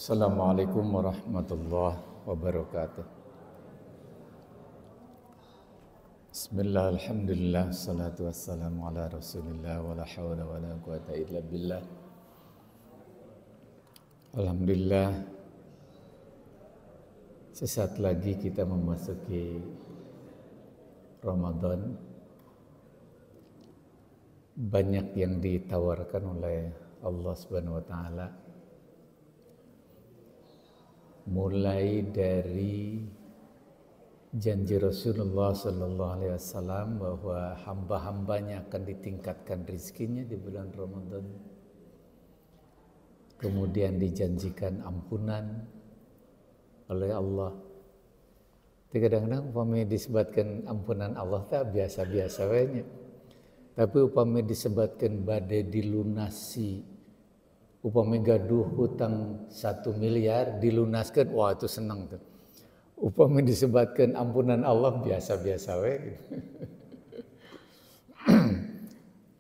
Assalamualaikum warahmatullahi wabarakatuh. Bismillah, alhamdulillah, salatu wassalamu ala rasulillah, wa la hawla wa la quwata illa billah. Alhamdulillah, sesaat lagi kita memasuki Ramadan. Banyak yang ditawarkan oleh Allah Subhanahu wa taala, mulai dari janji Rasulullah sallallahu alaihi wasallam bahwa hamba-hambanya akan ditingkatkan rezekinya di bulan Ramadan. Kemudian dijanjikan ampunan oleh Allah. Tapi kadang-kadang upami disebutkan ampunan Allah tak biasa-biasa wanya. Tapi upami disebutkan badai dilunasi, upami gaduh hutang 1 miliar dilunaskan, wah itu senang tuh. Upami disebutkan ampunan Allah biasa-biasa we.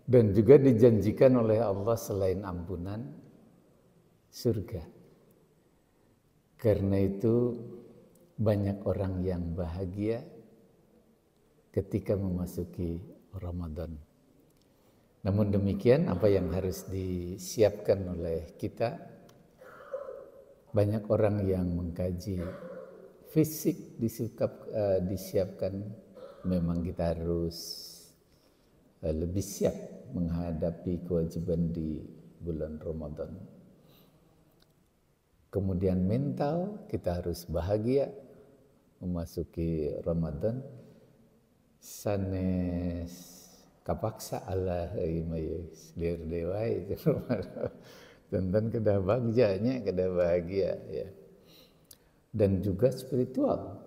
Dan juga dijanjikan oleh Allah selain ampunan surga. Karena itu banyak orang yang bahagia ketika memasuki Ramadan. Namun demikian, apa yang harus disiapkan oleh kita? Banyak orang yang mengkaji fisik disiapkan. Memang kita harus lebih siap menghadapi kewajiban di bulan Ramadan. Kemudian mental, kita harus bahagia memasuki Ramadan. Sanes kapaksa Allah imayus lir dewa itu tentang kedah bagjanya, kedah bahagia ya. Dan juga spiritual.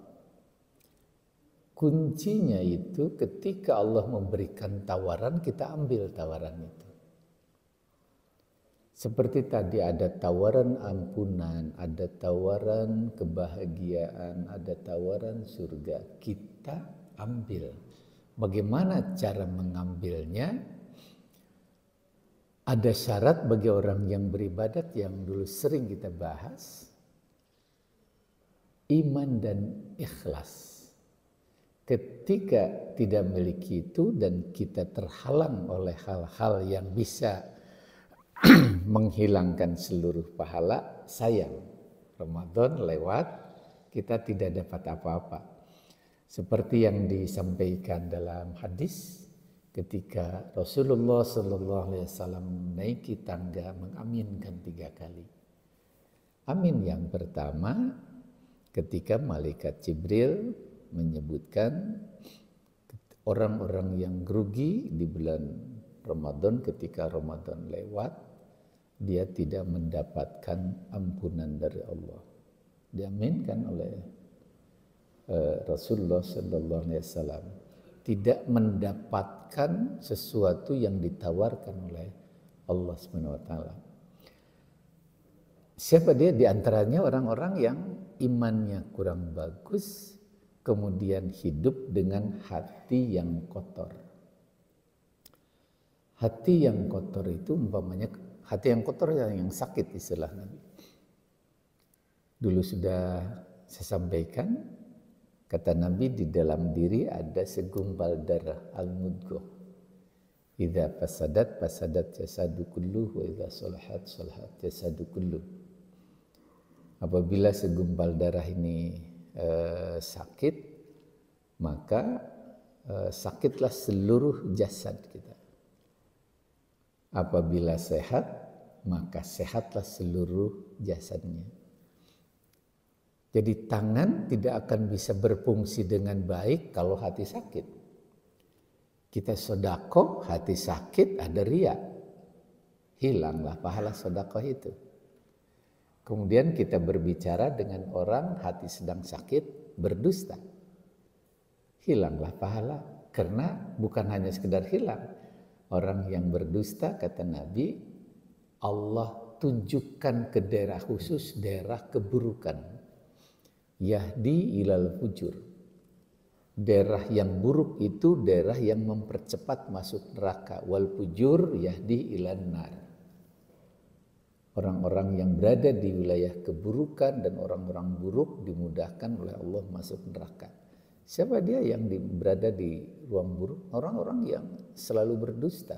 Kuncinya itu ketika Allah memberikan tawaran, kita ambil tawaran itu. Seperti tadi ada tawaran ampunan, ada tawaran kebahagiaan, ada tawaran surga. Kita ambil. Bagaimana cara mengambilnya? Ada syarat bagi orang yang beribadat yang dulu sering kita bahas. Iman dan ikhlas. Ketika tidak memiliki itu dan kita terhalang oleh hal-hal yang bisa menghilangkan seluruh pahala, sayang. Ramadan lewat, kita tidak dapat apa-apa. Seperti yang disampaikan dalam hadis ketika Rasulullah sallallahu alaihi wasallam menaiki tangga mengaminkan 3 kali. Amin yang pertama ketika malaikat Jibril menyebutkan orang-orang yang grogi di bulan Ramadan ketika Ramadan lewat, dia tidak mendapatkan ampunan dari Allah. Diaminkan oleh Rasulullah sallallahu alaihi wasallam, tidak mendapatkan sesuatu yang ditawarkan oleh Allah Subhanahu wa taala. Siapa dia? Di antaranya orang-orang yang imannya kurang bagus, kemudian hidup dengan hati yang kotor. Hati yang kotor itu umpamanya hati yang kotor yang sakit istilah Nabi. Dulu sudah saya sampaikan, kata Nabi, di dalam diri ada segumpal darah al-mudghah. Idza fasadat jasadu kulluh wa idza salahat jasadu kulluh. Apabila segumpal darah ini sakit, maka sakitlah seluruh jasad kita. Apabila sehat, maka sehatlah seluruh jasadnya. Jadi tangan tidak akan bisa berfungsi dengan baik kalau hati sakit. Kita sedekah, hati sakit, ada riya. Hilanglah pahala sedekah itu. Kemudian kita berbicara dengan orang hati sedang sakit, berdusta. Hilanglah pahala. Karena bukan hanya sekedar hilang. Orang yang berdusta, kata Nabi, Allah tunjukkan ke daerah khusus, daerah keburukan. Yahdi ilal fujur. Daerah yang buruk itu daerah yang mempercepat masuk neraka. Wal fujur yahdi ilan nar. Orang-orang yang berada di wilayah keburukan dan orang-orang buruk dimudahkan oleh Allah masuk neraka. Siapa dia yang berada di ruang buruk? Orang-orang yang selalu berdusta.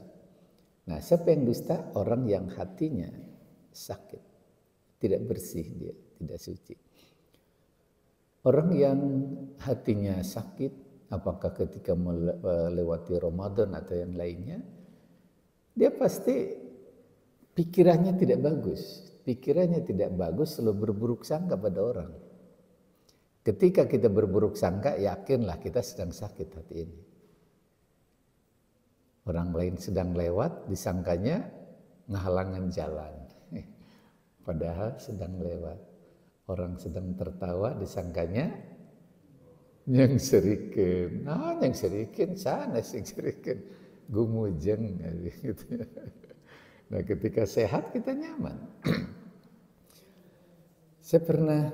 Nah, siapa yang dusta? Orang yang hatinya sakit, tidak bersih dia, tidak suci. Orang yang hatinya sakit, apakah ketika melewati Ramadan atau yang lainnya, dia pasti pikirannya tidak bagus. Pikirannya tidak bagus, selalu berburuk sangka pada orang. Ketika kita berburuk sangka, yakinlah kita sedang sakit hati ini. Orang lain sedang lewat, disangkanya ngehalangan jalan. Padahal sedang lewat. Orang sedang tertawa, disangkanya yang serikin. Nah, yang serikin, sana sing serikin. Gumujeng. Gitu. Nah, ketika sehat kita nyaman. Saya pernah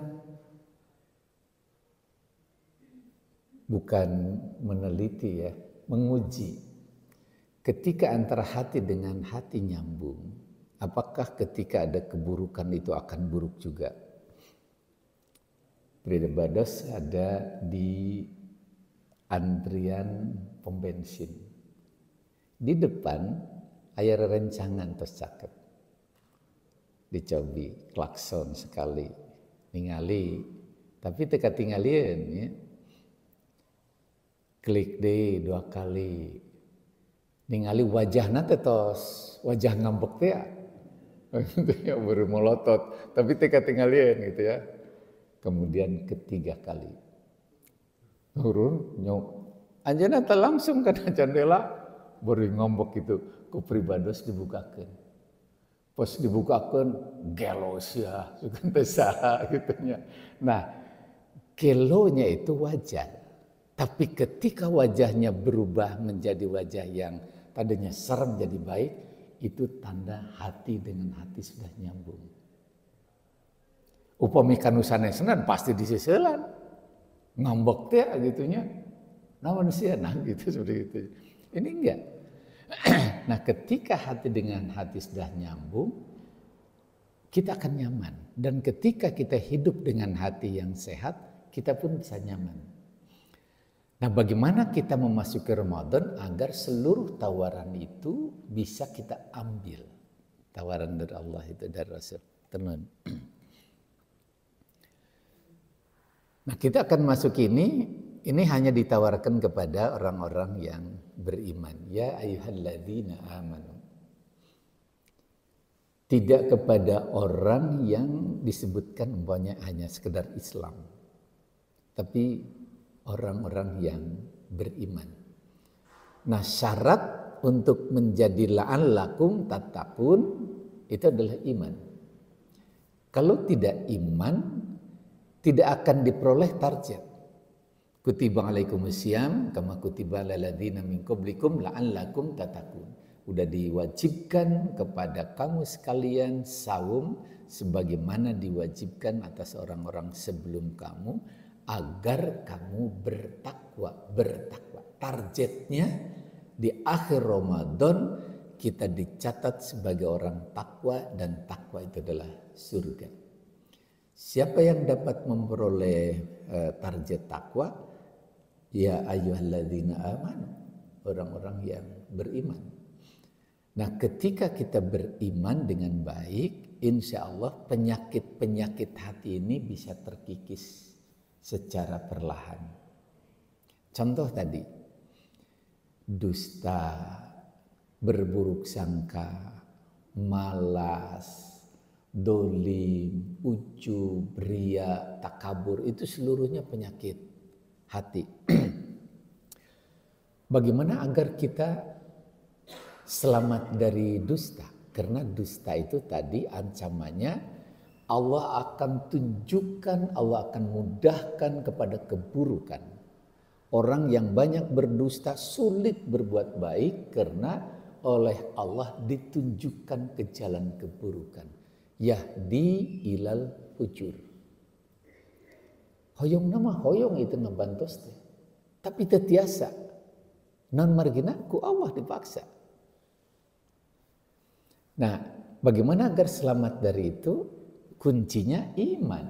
bukan meneliti ya, menguji. Ketika antara hati dengan hati nyambung, apakah ketika ada keburukan itu akan buruk juga? Frida Bados ada di antrian pom bensin. Di depan aya rencangan tos caket. Dicobi klakson sekali, ningali, tapi teka tingalieun ya. Klik deh 2 kali. Ningali wajahna teh tos wajah ngambek teh ya baru melotot, tapi teka tingalieun gitu ya. Kemudian ketiga kali turun nyok anjeunna teh langsung kana jendela beri ngambek gitu ku pribados dibukakeun. Pas dibukakeun gelos ya sugan teh saha gitu nya. Nah, gelonya itu wajar. Tapi ketika wajahnya berubah menjadi wajah yang tadinya serem jadi baik, itu tanda hati dengan hati sudah nyambung. Upami kanu sanesenan pasti diseuselan. Ngambek teh gitunya. Namun sia nah gitu seperti itu. Ini enggak. Nah, ketika hati dengan hati sudah nyambung, kita akan nyaman. Dan ketika kita hidup dengan hati yang sehat, kita pun bisa nyaman. Nah, bagaimana kita memasuki Ramadan agar seluruh tawaran itu bisa kita ambil? Tawaran dari Allah itu, dari Rasul. Tenun. Nah, kita akan masuk ini hanya ditawarkan kepada orang-orang yang beriman. Ya ayyuhalladzina amanu. Tidak kepada orang yang disebutkan umpamanya hanya sekedar Islam. Tapi orang-orang yang beriman. Nah, syarat untuk menjadi la'allakum tattaqun itu adalah iman. Kalau tidak iman, tidak akan diperoleh target. Kutiba alaikumusiyam kama kutiba alal ladzina min qablikum la'allakum tattaqun. Udah diwajibkan kepada kamu sekalian saum sebagaimana diwajibkan atas orang-orang sebelum kamu agar kamu bertakwa. Targetnya di akhir Ramadan kita dicatat sebagai orang takwa dan takwa itu adalah surga. Siapa yang dapat memperoleh target takwa? Ya ayyuhalladzina amanu, orang-orang yang beriman. Nah, ketika kita beriman dengan baik, insya Allah penyakit-penyakit hati ini bisa terkikis secara perlahan. Contoh tadi, dusta, berburuk sangka, malas, dolim, ujub, ria, takabur, itu seluruhnya penyakit hati. Bagaimana agar kita selamat dari dusta? Karena dusta itu tadi ancamannya Allah akan tunjukkan, Allah akan mudahkan kepada keburukan. Orang yang banyak berdusta sulit berbuat baik karena oleh Allah ditunjukkan ke jalan keburukan. Yahdi ilal fujur. Hoyong nama hoyong itu ngebantos teh. Tapi tetiasa. Non margina ku Allah dipaksa. Nah, Bagaimana agar selamat dari itu? Kuncinya iman.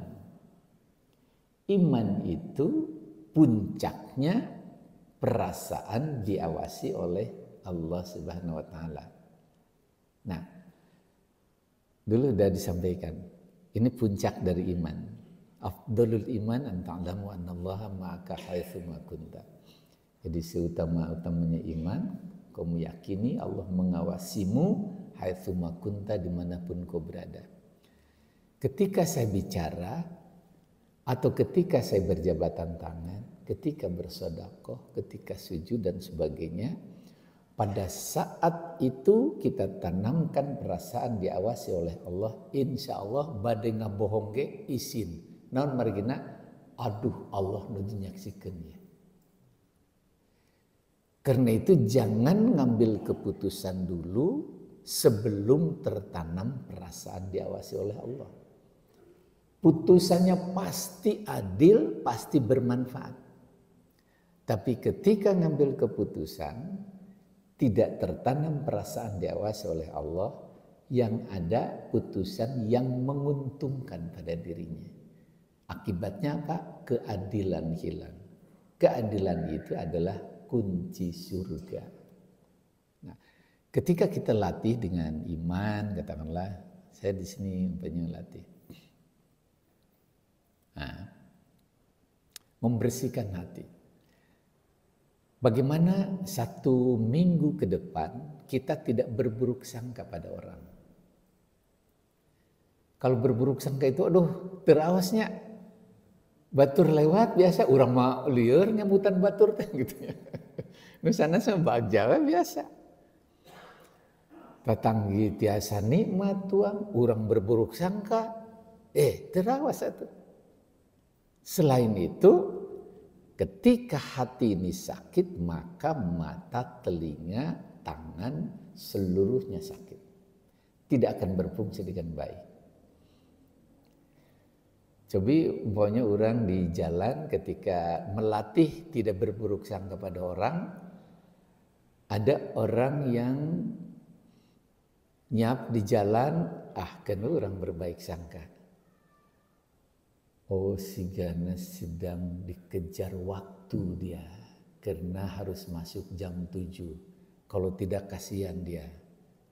Iman itu puncaknya perasaan diawasi oleh Allah Subhanahu wa taala. Nah, dulu sudah disampaikan, ini puncak dari iman. Afdalul iman an ta'lamu annallaha ma'aka haitsu ma kunta. Jadi seutama-utamanya iman, kau meyakini Allah mengawasimu haitsu ma kunta, dimanapun kau berada. Ketika saya bicara atau ketika saya berjabatan tangan, ketika bersedekah, ketika sujud dan sebagainya, pada saat itu kita tanamkan perasaan diawasi oleh Allah. Insya Allah badai ngabohong ge isin. Naon margina, aduh Allah nu nyaksikeun ya. Karena itu jangan ngambil keputusan dulu sebelum tertanam perasaan diawasi oleh Allah. Putusannya pasti adil, pasti bermanfaat. Tapi ketika ngambil keputusan tidak tertanam perasaan diawasi oleh Allah, yang ada putusan yang menguntungkan pada dirinya. Akibatnya apa? Keadilan hilang. Keadilan itu adalah kunci surga. Nah, ketika kita latih dengan iman, katakanlah saya di sini umpamanya latih. Nah, membersihkan hati. Bagaimana 1 minggu ke depan kita tidak berburuk sangka pada orang. Kalau berburuk sangka itu, aduh terawasnya batur lewat biasa, orang mah lieur nyambutan batur teh gitu ya. Nusana sama Jawa biasa. Tatanggi tiasa nikmat tuang, orang berburuk sangka, terawas atuh. Selain itu, ketika hati ini sakit, maka mata, telinga, tangan, seluruhnya sakit. Tidak akan berfungsi dengan baik. Coba umpamanya orang di jalan ketika melatih tidak berburuk sangka pada orang, ada orang yang nyap di jalan, kena orang berbaik sangka. Oh, sigana sedang dikejar waktu dia karena harus masuk jam 7. Kalau tidak kasihan dia,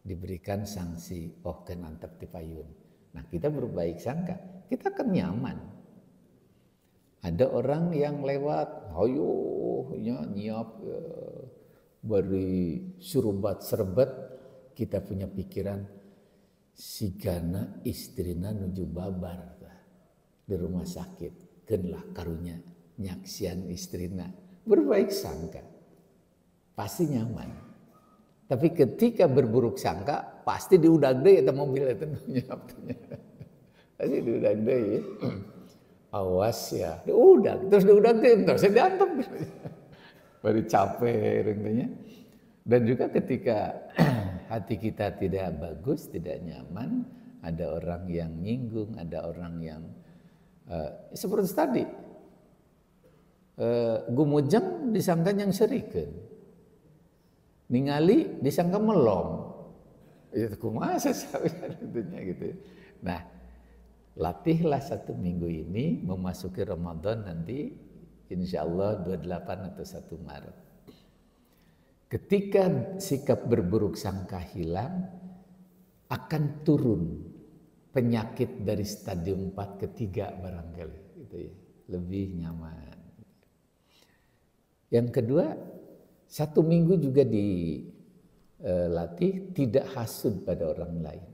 diberikan sanksi, kan antep di payun. Nah, kita berbaik sangka, kita akan nyaman. Ada orang yang lewat, ayo nyiap beri surubat serbet, kita punya pikiran sigana istrina nuju babar di rumah sakit, kenlah karunya nyaksian istrina, berbaik sangka, pasti nyaman. Tapi ketika berburuk sangka, pasti diudag deh itu mobil itu nyapnya, pasti diudag deh ya. Awas ya, diudag, terus diudag deh, terus saya diantep, baru capek intinya. Dan juga ketika hati kita tidak bagus, tidak nyaman, ada orang yang nyinggung, ada orang yang seperti tadi, gumujeng disangka yang serikeun, ningali disangka melong, itu kumaha tentunya gitu. Nah, latihlah 1 minggu ini memasuki Ramadan nanti, insya Allah 28 atau 1 Maret. Ketika sikap berburuk sangka hilang, akan turun penyakit dari stadium 4 ke 3 barangkali gitu ya, lebih nyaman. Yang kedua, 1 minggu juga dilatih tidak hasud pada orang lain.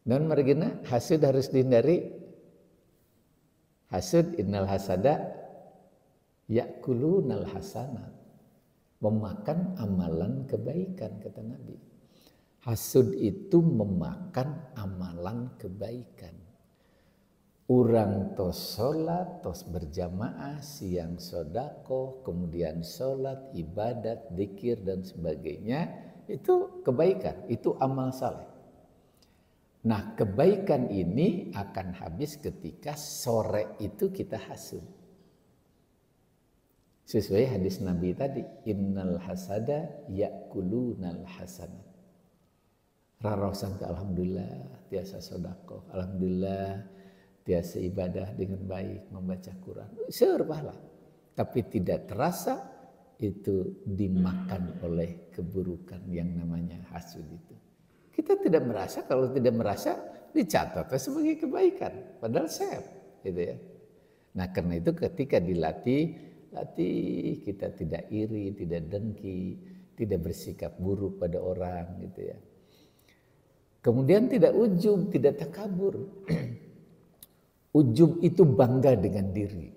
Dan margina hasud harus dihindari. Hasud innal hasada yakulunal hasanat, memakan amalan kebaikan kata Nabi. Hasud itu memakan amalan kebaikan. Urang tos sholat, tos berjamaah, siang sodako, kemudian sholat, ibadat, dzikir dan sebagainya, itu kebaikan, itu amal saleh. Nah, kebaikan ini akan habis ketika sore itu kita hasud. Sesuai hadis Nabi tadi, innal hasada yakulunal hasanat. Rarasan alhamdulillah tiasa sodako, alhamdulillah tiasa ibadah dengan baik, membaca Quran, seueur pahala. Tapi tidak terasa itu dimakan oleh keburukan yang namanya hasud itu. Kita tidak merasa, kalau tidak merasa dicatat sebagai kebaikan, padahal sehat, gitu ya. Nah karena itu ketika latih kita tidak iri, tidak dengki, tidak bersikap buruk pada orang, gitu ya. Kemudian tidak ujub, tidak takabur. Ujub itu bangga dengan diri.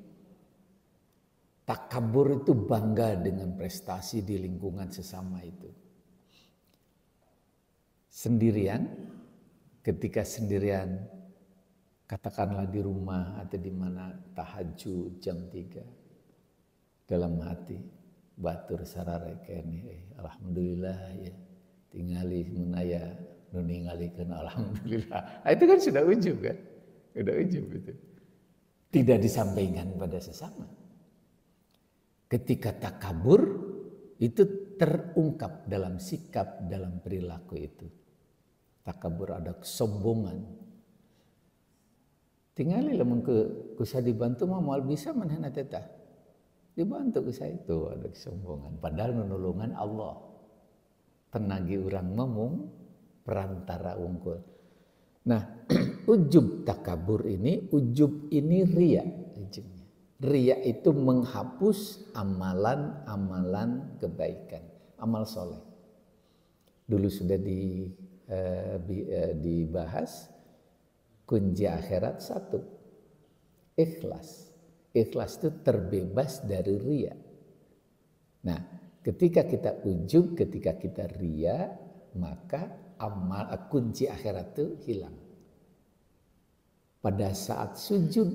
Takabur itu bangga dengan prestasi di lingkungan sesama itu. Sendirian, ketika sendirian, katakanlah di rumah atau di mana tahajud jam 3, dalam hati batur sarareke alhamdulillah ya tingali munaya nuningalikeun alhamdulillah. Itu kan sudah ujub kan? Sudah ujub itu. Tidak disampaikan pada sesama. Ketika takabur itu terungkap dalam sikap, dalam perilaku itu. Takabur ada kesombongan. Tingali lamun kusa dibantu mah moal bisa manehna tetah. Dibantu kusa itu ada kesombongan. Padahal menolongan Allah. Tenagi orang memung perantara unggul. Nah, ujub takabur ini, ujub ini ria. Ria itu menghapus amalan-amalan kebaikan, amal soleh. Dulu sudah dibahas kunci akhirat 1, ikhlas. Ikhlas itu terbebas dari ria. Nah, ketika kita ujub, ketika kita ria, maka kunci akhirat itu hilang. Pada saat sujud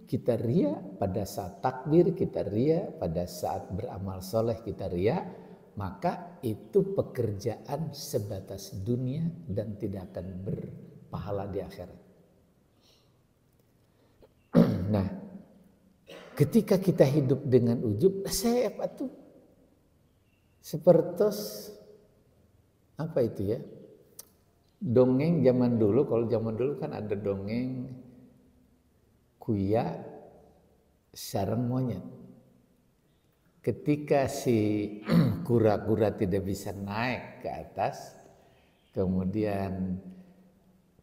kita ria, pada saat takbir kita ria, pada saat beramal soleh kita ria, maka itu pekerjaan sebatas dunia dan tidak akan berpahala di akhirat. Nah, ketika kita hidup dengan ujub, saya itu seperti apa itu ya? Dongeng zaman dulu, kalau zaman dulu kan ada dongeng kuya sarang monyet. Ketika si kura-kura tidak bisa naik ke atas, kemudian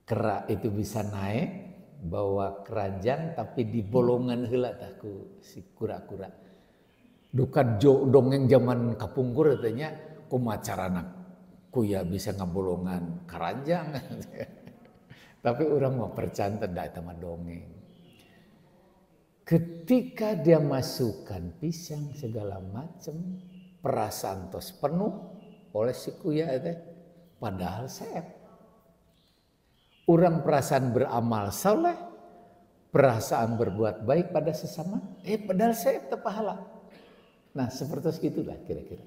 kera itu bisa naik, bawa keranjang tapi di bolongan heula tah ku si kura-kura. Dukan dongeng zaman kapungkur katanya kumaha carana kuya bisa ngabolongan keranjang. Tapi orang mau percaya da eta mah dongeng. Ketika dia masukkan pisang segala macam, perasaan tos penuh oleh si kuya itu, padahal sehat. Orang perasaan beramal saleh, perasaan berbuat baik pada sesama, padahal sehat pahala. Nah seperti itulah kira-kira.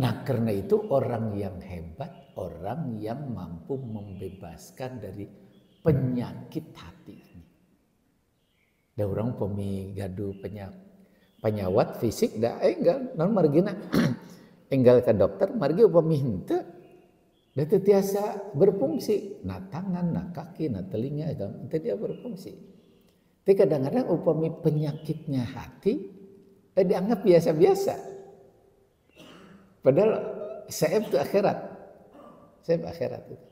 Nah karena itu orang yang hebat, orang yang mampu membebaskan dari penyakit hati ini. Da orang pemigadu penyawat fisik da enggal non margina enggal ke dokter margi upami henteu da teu tiasa berfungsi na tangan na kaki na telinga itu dia berfungsi. Tapi kadang-kadang upami penyakitnya hati dianggap biasa-biasa. Padahal saib itu akhirat. Saib akhirat itu.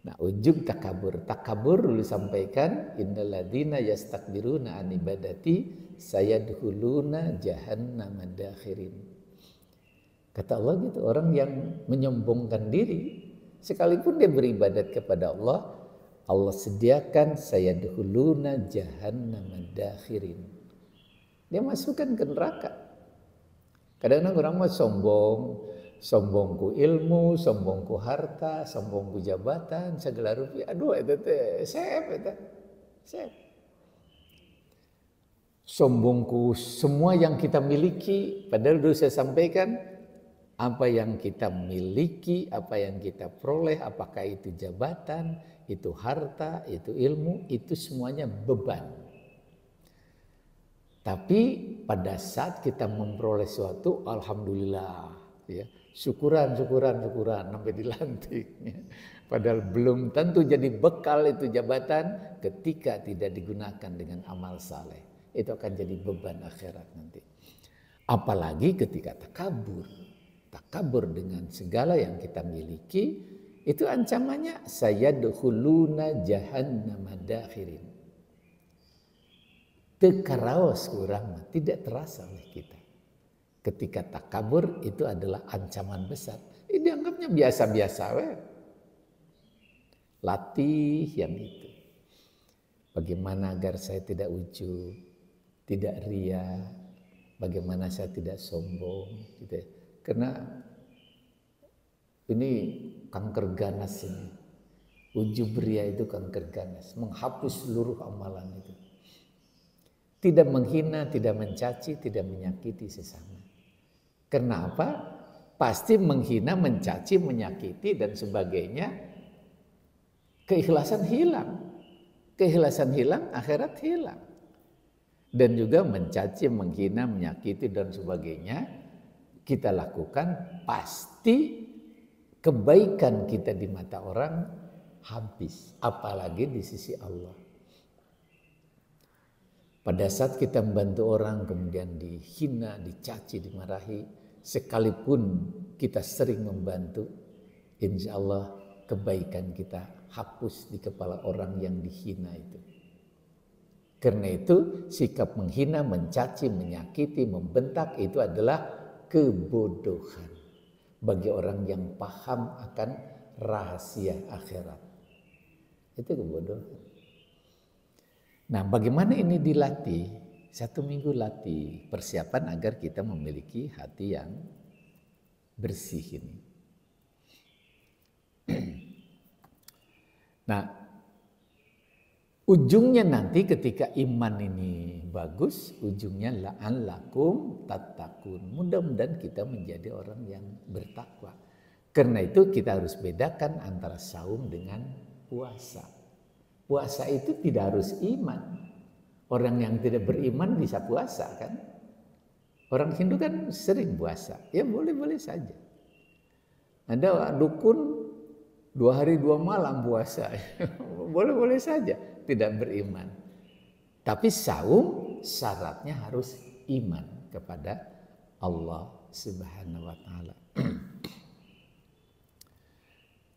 Nah, ujub takabur. Takabur dulu disampaikan innalladzina yastakbiruna an ibadati sayadkhuluna jahannama dakhirin. Kata Allah gitu, orang yang menyombongkan diri sekalipun dia beribadat kepada Allah, Allah sediakan sayadkhuluna jahannama dakhirin. Dia masukkan ke neraka. Kadang-kadang orang mah sombong ku ilmu, sombong ku harta, sombong ku jabatan, segala rupiah. Aduh, itu sep. Sombong ku semua yang kita miliki. Padahal dulu saya sampaikan, apa yang kita miliki, apa yang kita peroleh, apakah itu jabatan, itu harta, itu ilmu, itu semuanya beban. Tapi pada saat kita memperoleh sesuatu, alhamdulillah, ya, syukuran sampai dilantik. Padahal belum tentu jadi bekal itu jabatan ketika tidak digunakan dengan amal saleh. Itu akan jadi beban akhirat nanti. Apalagi ketika takabur. Takabur dengan segala yang kita miliki, itu ancamannya sayadkhuluna jahannama dakhirin. Tekaraos kurang tidak terasa oleh kita. Ketika takabur itu adalah ancaman besar. Ini dianggapnya biasa-biasa. Latih yang itu. Bagaimana agar saya tidak ujub, tidak ria, bagaimana saya tidak sombong. Gitu ya. Karena ini kanker ganas ini. Ujub ria itu kanker ganas. Menghapus seluruh amalan itu. Tidak menghina, tidak mencaci, tidak menyakiti sesama. Kenapa? Pasti menghina, mencaci, menyakiti dan sebagainya. Keikhlasan hilang. Keikhlasan hilang, akhirat hilang. Dan juga mencaci, menghina, menyakiti dan sebagainya kita lakukan, pasti kebaikan kita di mata orang habis. Apalagi di sisi Allah. Pada saat kita membantu orang kemudian dihina, dicaci, dimarahi, sekalipun kita sering membantu, insya Allah kebaikan kita hapus di kepala orang yang dihina itu. Karena itu sikap menghina, mencaci, menyakiti, membentak itu adalah kebodohan bagi orang yang paham akan rahasia akhirat. Itu kebodohan. Nah, bagaimana ini dilatih? 1 minggu latih persiapan agar kita memiliki hati yang bersih ini. Nah, ujungnya nanti ketika iman ini bagus, ujungnya la'allakum tattaqun. Mudah-mudahan kita menjadi orang yang bertakwa. Karena itu kita harus bedakan antara saum dengan puasa. Puasa itu tidak harus iman. Orang yang tidak beriman bisa puasa kan? Orang Hindu kan sering puasa. Ya boleh-boleh saja. Ada dukun 2 hari 2 malam puasa. Boleh-boleh saja tidak beriman. Tapi saum syaratnya harus iman kepada Allah Subhanahu wa taala.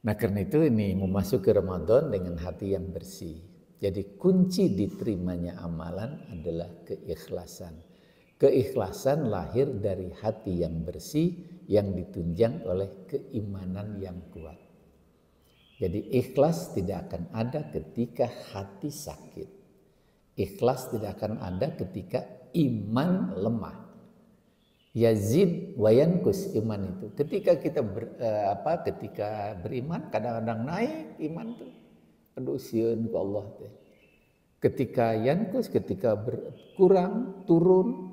Nah, karena itu ini memasuki Ramadan dengan hati yang bersih. Jadi kunci diterimanya amalan adalah keikhlasan. Keikhlasan lahir dari hati yang bersih yang ditunjang oleh keimanan yang kuat. Jadi ikhlas tidak akan ada ketika hati sakit. Ikhlas tidak akan ada ketika iman lemah. Yazid wa yankus iman itu. Ketika kita ketika beriman kadang-kadang naik iman tuh. Aduh sieun ku Allah teh. Ketika yankus, ketika berkurang, turun,